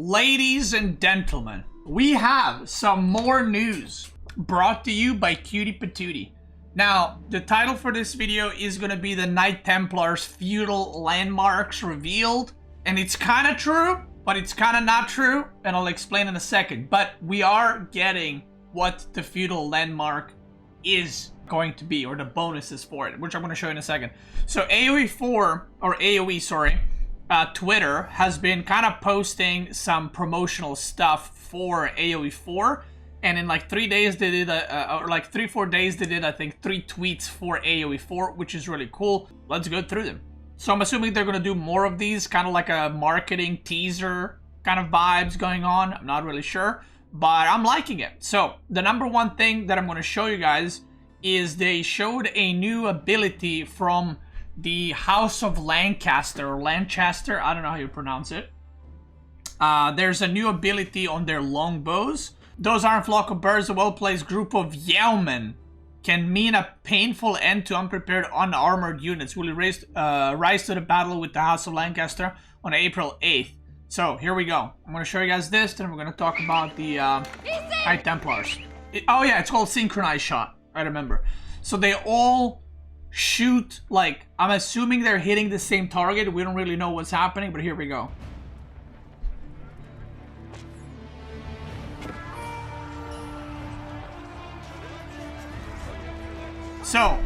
Ladies and gentlemen, we have some more news brought to you by Cutie Patootie. Now, the title for this video is going to be the Knight Templars Feudal Landmarks revealed. And it's kind of true, but it's kind of not true. And I'll explain in a second. But we are getting what the Feudal Landmark is going to be, or the bonuses for it, which I'm going to show you in a second. So AoE, Twitter has been kind of posting some promotional stuff for AoE 4. And in like 3 days they did, or like 3-4 days they did, I think, 3 tweets for AoE 4, which is really cool. Let's go through them. So I'm assuming they're going to do more of these, kind of like a marketing teaser kind of vibes going on. I'm not really sure, but I'm liking it. So the number one thing that I'm going to show you guys is they showed a new ability from the House of Lancaster, or Lancaster, I don't know how you pronounce it. There's a new ability on their longbows. Those aren't flock of birds, a well-placed group of yeomen can mean a painful end to unprepared, unarmored units. Will rise to the battle with the House of Lancaster on April 8th. So, here we go. I'm going to show you guys this, then we're going to talk about the Knight Templars. Oh yeah, it's called Synchronized Shot. I remember. So they all shoot, like, I'm assuming they're hitting the same target. We don't really know what's happening, but here we go. So,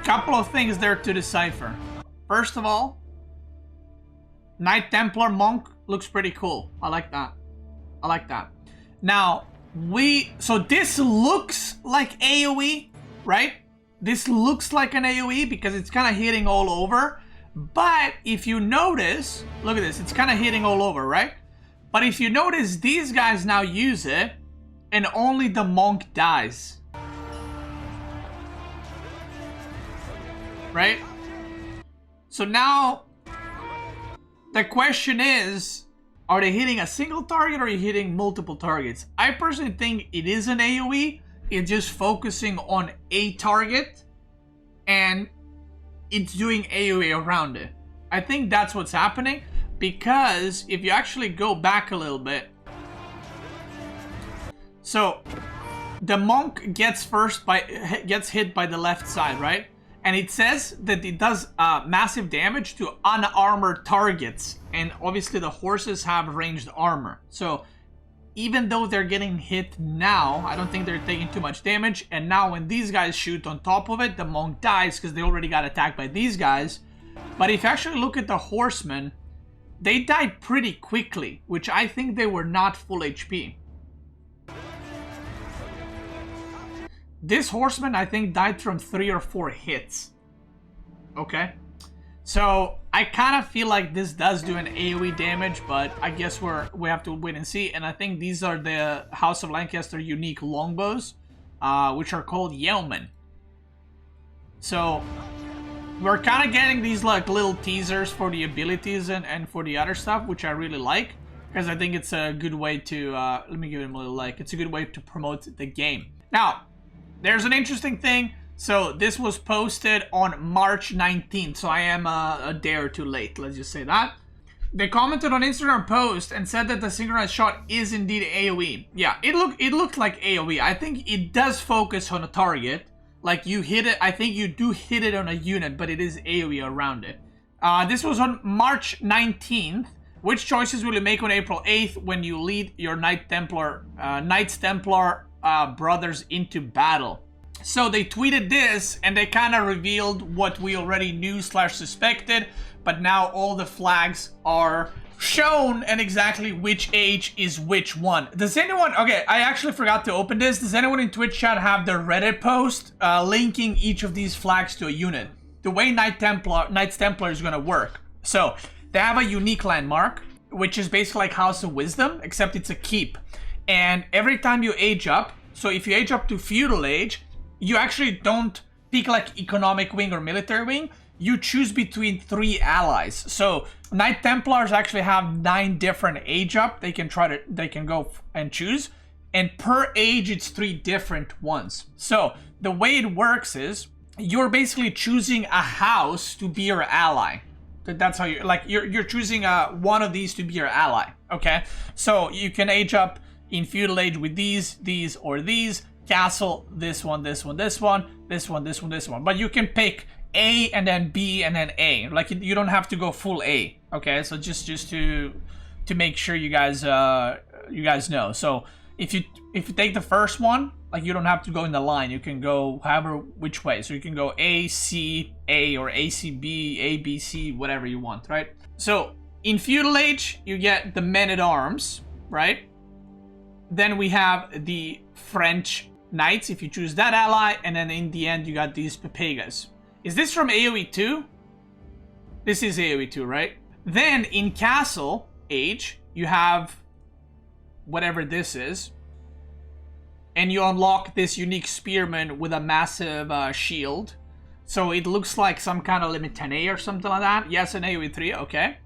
couple of things there to decipher. First of all, Knight Templar Monk looks pretty cool. I like that. I like that. Now, so this looks like AoE, right? This looks like an AoE because it's kind of hitting all over. But if you notice, look at this, it's kind of hitting all over, right? But if you notice, these guys now use it and only the monk dies. Right? So now, the question is, are they hitting a single target or are you hitting multiple targets? I personally think it is an AoE. It's just focusing on a target and it's doing AoE around it. I think that's what's happening, because if you actually go back a little bit, so the monk gets hit by the left side, right? And it says that it does massive damage to unarmored targets. And obviously the horses have ranged armor. So even though they're getting hit now, I don't think they're taking too much damage. And now when these guys shoot on top of it, the monk dies because they already got attacked by these guys. But if you actually look at the horsemen, they died pretty quickly, which I think they were not full HP. This horseman, I think, died from 3 or 4 hits. Okay? So, I kind of feel like this does do an AoE damage, but I guess we have to wait and see. And I think these are the House of Lancaster unique longbows, which are called yeomen. So, we're kind of getting these like little teasers for the abilities and for the other stuff, which I really like. Because I think it's a good way to, let me give him a little like, it's a good way to promote the game. Now, there's an interesting thing. So this was posted on March 19th. So I am a day or two late. Let's just say that. They commented on Instagram post and said that the synchronized shot is indeed AoE. Yeah, it looked like AoE. I think it does focus on a target. Like you hit it. I think you do hit it on a unit, but it is AoE around it. This was on March 19th. Which choices will you make on April 8th when you lead your Knights Templar brothers into battle? So they tweeted this and they kind of revealed what we already knew / suspected, but now all the flags are shown and exactly which age is which one. Does anyone, okay, I actually forgot to open this. Does anyone in Twitch chat have their Reddit post linking each of these flags to a unit? The way Knights Templar is going to work. So they have a unique landmark, which is basically like House of Wisdom, except it's a keep. And every time you age up, so if you age up to feudal age, you actually don't pick like economic wing or military wing. You choose between 3 allies. So Knight Templars actually have 9 different age up. They can go and choose. And per age, it's 3 different ones. So the way it works is you're basically choosing a house to be your ally. That's how you, like, you're choosing one of these to be your ally, okay? So you can age up in feudal age with these, or these. Castle, this one, this one, this one, this one, this one, this one. But you can pick A and then B and then A. Like, you don't have to go full A, okay? So just to make sure you guys know. So if you take the first one, like, you don't have to go in the line. You can go however which way. So you can go A, C, A, or A, C, B, A, B, C, whatever you want, right? So in feudal age, you get the men-at-arms, right? Then we have the French knights, if you choose that ally, and then in the end, you got these Pepegas. Is this from AoE 2? This is AoE 2, right? Then in castle age, you have whatever this is, and you unlock this unique spearman with a massive shield. So it looks like some kind of limit 10A or something like that. Yes, an AoE 3, okay.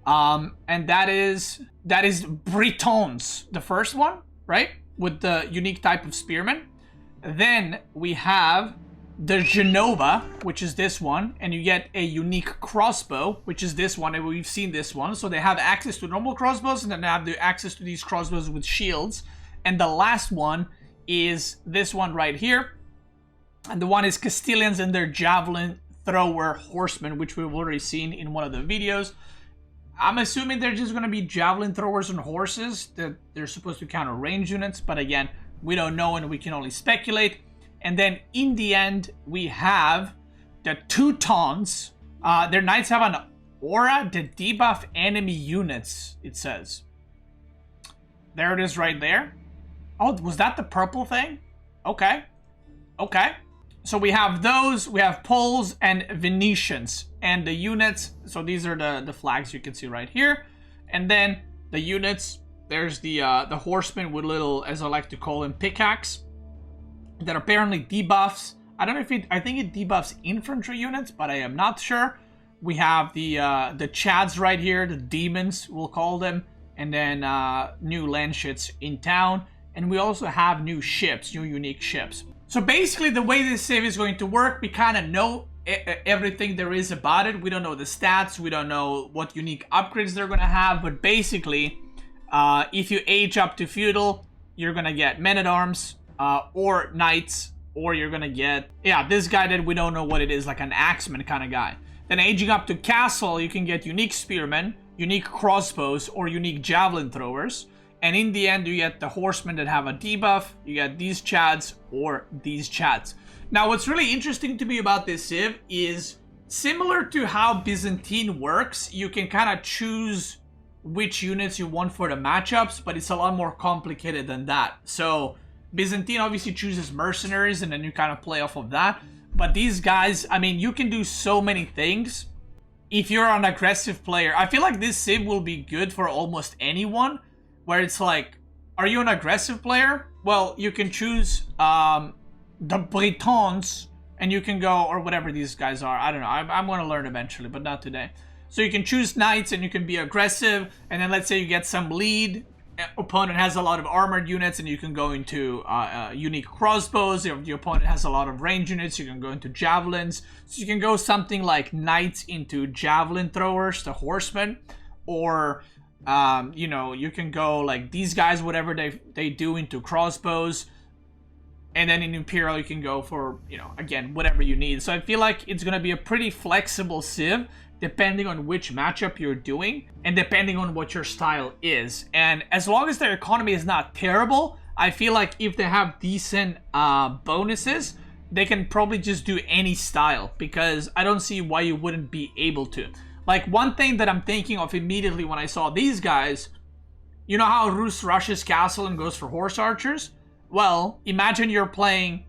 And that is Bretons, the first one, right? With the unique type of spearman. Then we have the Genova, which is this one, and you get a unique crossbow, which is this one, and we've seen this one. So they have access to normal crossbows, and then they have the access to these crossbows with shields. And the last one is this one right here. And the one is Castilians and their javelin thrower horsemen, which we've already seen in one of the videos. I'm assuming they're just going to be javelin throwers and horses, that they're supposed to counter range units, but again, we don't know and we can only speculate. And then in the end, we have the Teutons. Their knights have an aura that debuff enemy units, it says. There it is right there. Oh, was that the purple thing? Okay. Okay. So we have those, we have Poles and Venetians. And the units, so these are the flags you can see right here. And then the units, there's the horsemen with little, as I like to call them, pickaxe. That apparently debuffs, I don't know if I think it debuffs infantry units, but I am not sure. We have the Chads right here, the demons, we'll call them. And then new land shits in town. And we also have new ships, new unique ships. So basically the way this civ is going to work, we kind of know everything there is about it. We don't know the stats, we don't know what unique upgrades they're going to have, but basically if you age up to feudal, you're going to get men-at-arms or knights, or you're going to get, yeah, this guy that we don't know what it is, like an axeman kind of guy. Then aging up to castle, you can get unique spearmen, unique crossbows, or unique javelin throwers. And in the end, you get the horsemen that have a debuff. You get these Chads or these Chads. Now, what's really interesting to me about this civ is similar to how Byzantine works. You can kind of choose which units you want for the matchups, but it's a lot more complicated than that. So Byzantine obviously chooses mercenaries, and then you kind of play off of that. But these guys, I mean, you can do so many things. If you're an aggressive player, I feel like this civ will be good for almost anyone. Where it's like, are you an aggressive player? Well, you can choose the Bretons, and you can go, or whatever these guys are. I don't know. I'm going to learn eventually, but not today. So you can choose knights, and you can be aggressive. And then let's say you get some lead. Opponent has a lot of armored units, and you can go into unique crossbows. If the opponent has a lot of range units, you can go into javelins. So you can go something like knights into javelin throwers, the horsemen, or you know, you can go like these guys, whatever they do, into crossbows. And then in Imperial, you can go for, you know, again, whatever you need. So I feel like it's going to be a pretty flexible civ, depending on which matchup you're doing, and depending on what your style is. And as long as their economy is not terrible, I feel like if they have decent bonuses, they can probably just do any style, because I don't see why you wouldn't be able to. Like, one thing that I'm thinking of immediately when I saw these guys, you know how Rus rushes castle and goes for horse archers? Well, imagine you're playing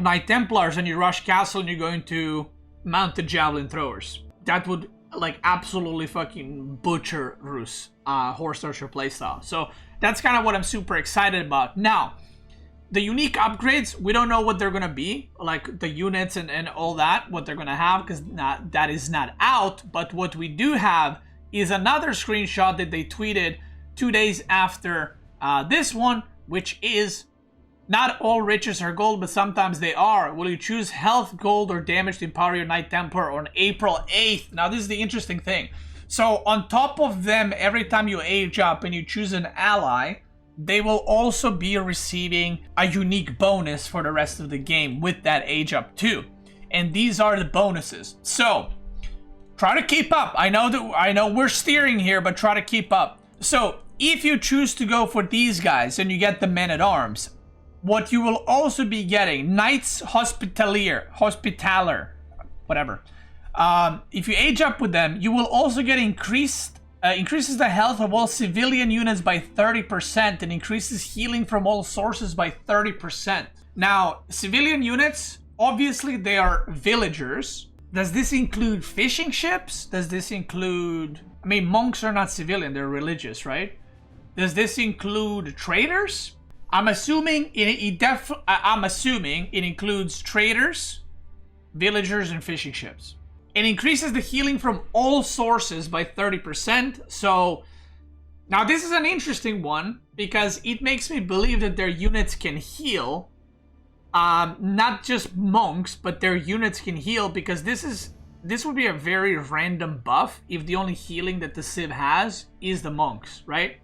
Knight Templars and you rush castle and you're going to mounted javelin throwers. That would, like, absolutely fucking butcher Rus horse archer playstyle. So that's kind of what I'm super excited about. Now, the unique upgrades, we don't know what they're going to be, like the units and all that, what they're going to have, because that is not out. But what we do have is another screenshot that they tweeted 2 days after this one, which is Not all riches are gold, but sometimes they are. Will you choose health, gold, or damage to empower your Knight Templar on April 8th? Now, this is the interesting thing. So, on top of them, every time you age up and you choose an ally, they will also be receiving a unique bonus for the rest of the game with that age up too. And these are the bonuses. So, try to keep up. I know we're steering here, but try to keep up. So, if you choose to go for these guys and you get the men-at-arms, what you will also be getting, Knights Hospitaller, whatever. If you age up with them, you will also get increases the health of all civilian units by 30% and increases healing from all sources by 30%. Now, civilian units, obviously they are villagers. Does this include fishing ships? Does this include... I mean, monks are not civilian, they're religious, right? Does this include traders? I'm assuming it includes traders, villagers, and fishing ships. It increases the healing from all sources by 30%. So, now this is an interesting one because it makes me believe that their units can heal. Not just monks, but their units can heal because this would be a very random buff if the only healing that the civ has is the monks, right?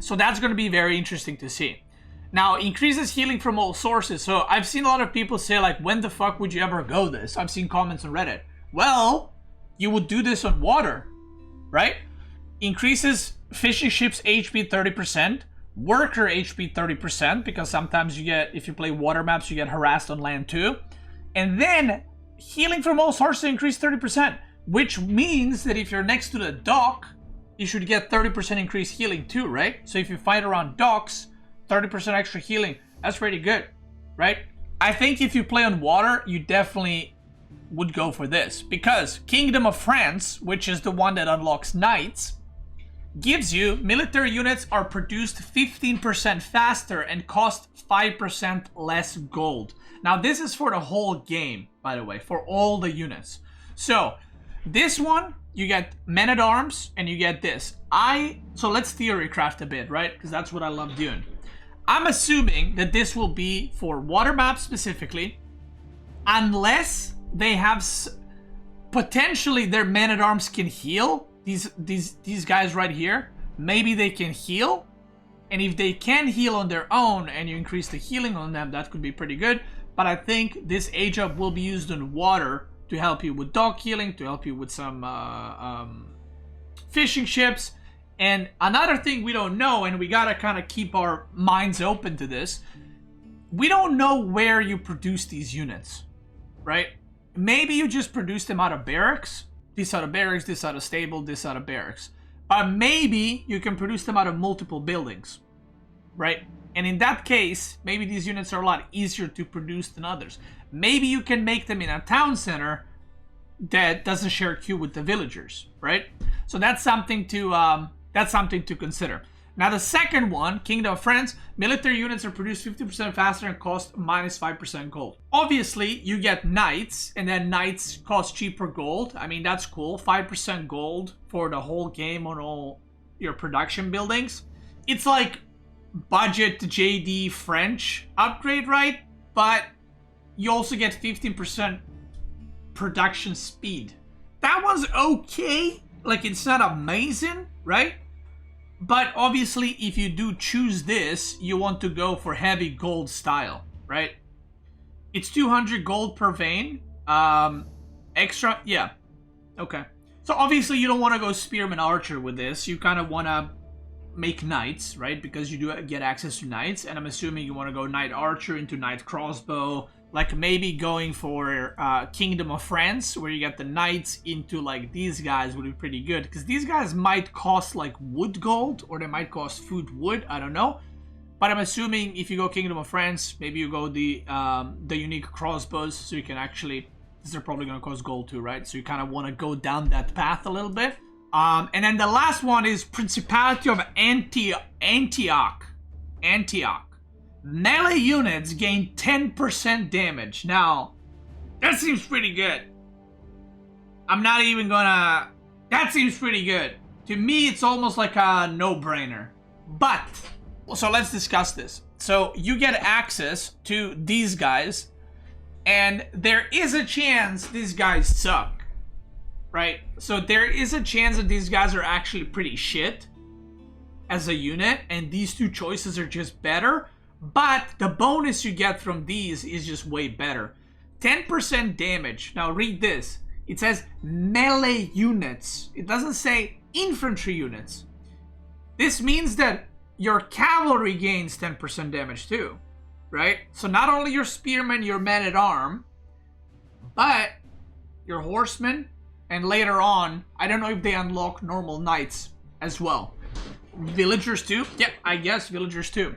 So that's going to be very interesting to see. Now, increases healing from all sources. So I've seen a lot of people say, like, when the fuck would you ever go this? I've seen comments on Reddit. Well, you would do this on water, right? Increases fishing ships HP 30%, worker HP 30%, because sometimes you get, if you play water maps, you get harassed on land too. And then healing from all sources increase 30%, which means that if you're next to the dock, you should get 30% increased healing too, right? So if you fight around docks, 30% extra healing. That's pretty good, right? I think if you play on water, you definitely would go for this. Because Kingdom of France, which is the one that unlocks knights, gives you military units are produced 15% faster and cost 5% less gold. Now, this is for the whole game, by the way, for all the units. So, this one, you get men-at-arms, and you get this. So let's theory craft a bit, right? Because that's what I love doing. I'm assuming that this will be for water maps specifically, unless they have potentially their men-at-arms can heal. These guys right here, maybe they can heal, and if they can heal on their own and you increase the healing on them, that could be pretty good. But I think this age up will be used on water to help you with dock healing, to help you with some fishing ships. And another thing we don't know, and we gotta kind of keep our minds open to this, we don't know where you produce these units, right? Maybe you just produce them out of barracks. This out of barracks, this out of stable, this out of barracks. But maybe you can produce them out of multiple buildings, right? And in that case, maybe these units are a lot easier to produce than others. Maybe you can make them in a town center that doesn't share queue with the villagers, right? So that's something to consider. Now the second one, Kingdom of France, military units are produced 50% faster and cost minus 5% gold. Obviously, you get knights, and then knights cost cheaper gold. I mean, that's cool. 5% gold for the whole game on all your production buildings. It's like budget JD French upgrade, right? But you also get 15% production speed. That was okay. Like, it's not amazing, right? But obviously, if you do choose this, you want to go for heavy gold style, right? It's 200 gold per vein. Extra, yeah. Okay. So obviously, you don't want to go spearman archer with this. You kind of want to make knights, right? Because you do get access to knights. And I'm assuming you want to go knight archer into knight crossbow. Like maybe going for Kingdom of France, where you get the knights into like these guys would be pretty good. Because these guys might cost like wood gold, or they might cost food wood, I don't know. But I'm assuming if you go Kingdom of France, maybe you go the unique crossbows, so you can actually, because they're probably going to cost gold too, right? So you kind of want to go down that path a little bit. And then the last one is Principality of Antioch. Melee units gain 10% damage. Now, that seems pretty good. I'm not even gonna... That seems pretty good. To me, it's almost like a no-brainer. But, So let's discuss this. So you get access to these guys, and there is a chance these guys suck, right? So there is a chance that these guys are actually pretty shit as a unit, and these two choices are just better, but the bonus you get from these is just way better. 10% damage. Now read this. It says melee units. It doesn't say infantry units. This means that your cavalry gains 10% damage too, right? So not only your spearmen, your men-at-arms, but your horsemen, and later on, I don't know if they unlock normal knights as well. Villagers too? Yep, I guess villagers too.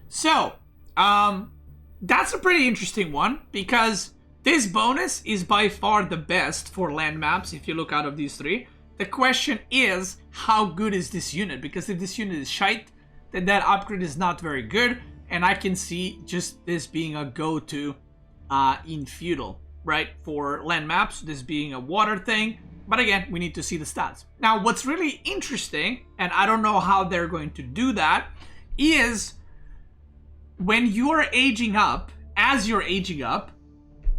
So, that's a pretty interesting one, because this bonus is by far the best for land maps if you look out of these three. The question is, how good is this unit? Because if this unit is shite, then that upgrade is not very good, and I can see just this being a go-to in Feudal, right? For land maps, this being a water thing, but again, we need to see the stats. Now, what's really interesting, and I don't know how they're going to do that, is when you're aging up, as you're aging up,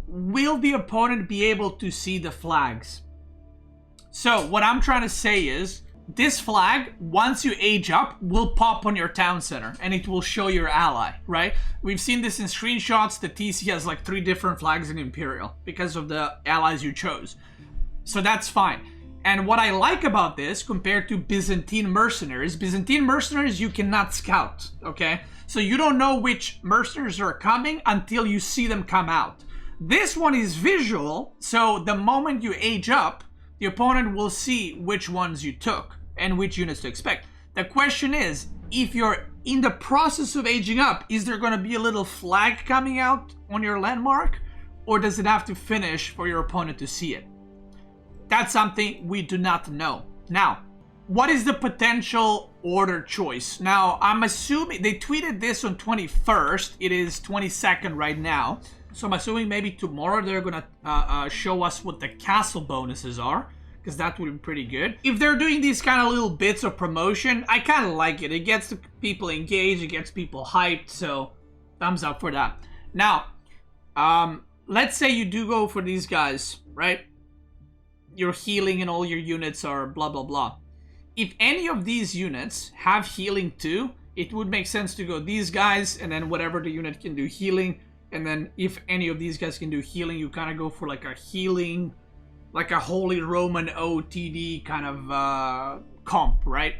will the opponent be able to see the flags? So what I'm trying to say is, this flag, once you age up, will pop on your town center, and it will show your ally, right? We've seen this in screenshots. The TC has like 3 different flags in Imperial because of the allies you chose. So that's fine. And what I like about this, compared to Byzantine mercenaries you cannot scout, okay? So you don't know which mercenaries are coming until you see them come out. This one is visual, so the moment you age up, the opponent will see which ones you took and which units to expect. The question is, if you're in the process of aging up, is there going to be a little flag coming out on your landmark? Or does it have to finish for your opponent to see it? That's something we do not know. Now, what is the potential order choice? Now, I'm assuming they tweeted this on 21st. It is 22nd right now. So I'm assuming maybe tomorrow they're going to show us what the castle bonuses are, because that would be pretty good. If they're doing these kind of little bits of promotion, I kind of like it. It gets the people engaged, it gets people hyped, so thumbs up for that. Now, let's say you do go for these guys, right? Your healing and all your units are blah, blah, blah. If any of these units have healing too, it would make sense to go these guys, and then whatever the unit can do healing. And then if any of these guys can do healing, you kind of go for like a healing, like a Holy Roman OTD kind of comp, right?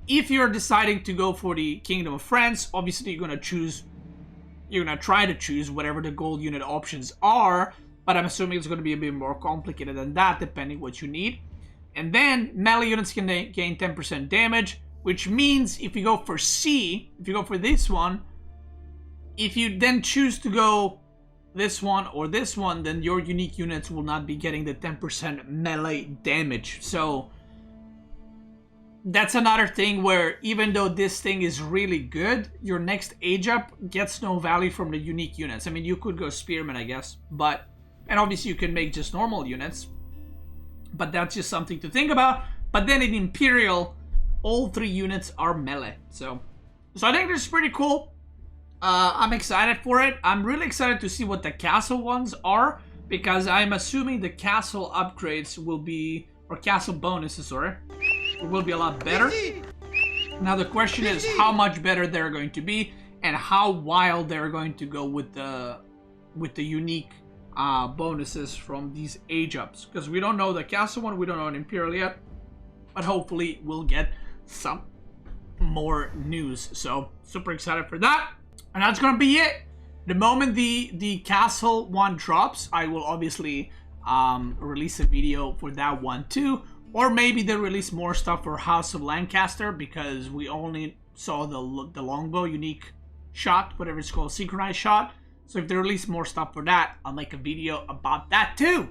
If you're deciding to go for the Kingdom of France, obviously you're going to try to choose whatever the gold unit options are, but I'm assuming it's going to be a bit more complicated than that, depending what you need. And then melee units can gain 10% damage, which means if you go for C, if you go for this one, if you then choose to go this one or this one, then your unique units will not be getting the 10% melee damage. So that's another thing where even though this thing is really good, your next age up gets no value from the unique units. I mean, you could go spearmen, I guess, but, and obviously you can make just normal units, but that's just something to think about. But then in Imperial, all 3 units are melee. So I think this is pretty cool. I'm excited for it. I'm really excited to see what the castle ones are, because I'm assuming the castle upgrades will be, or castle bonuses, sorry, will be a lot better. Now the question is how much better they're going to be, and how wild they're going to go with the unique bonuses from these age ups, because we don't know the castle one, we don't know an Imperial yet, but hopefully we'll get some more news. So super excited for that. And that's gonna be it. The moment the castle one drops, I will obviously release a video for that one too. Or maybe they release more stuff for House of Lancaster, because we only saw the longbow unique shot, whatever it's called, synchronized shot. So if they release more stuff for that, I'll make a video about that too.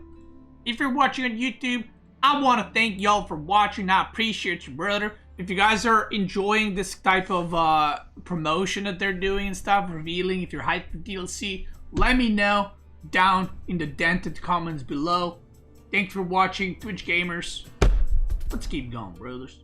If you're watching on YouTube, I want to thank y'all for watching. I appreciate you, brother. If you guys are enjoying this type of promotion that they're doing and stuff, revealing, if you're hyped for DLC, let me know down in the dented comments below. Thanks for watching, Twitch gamers. Let's keep going, brothers.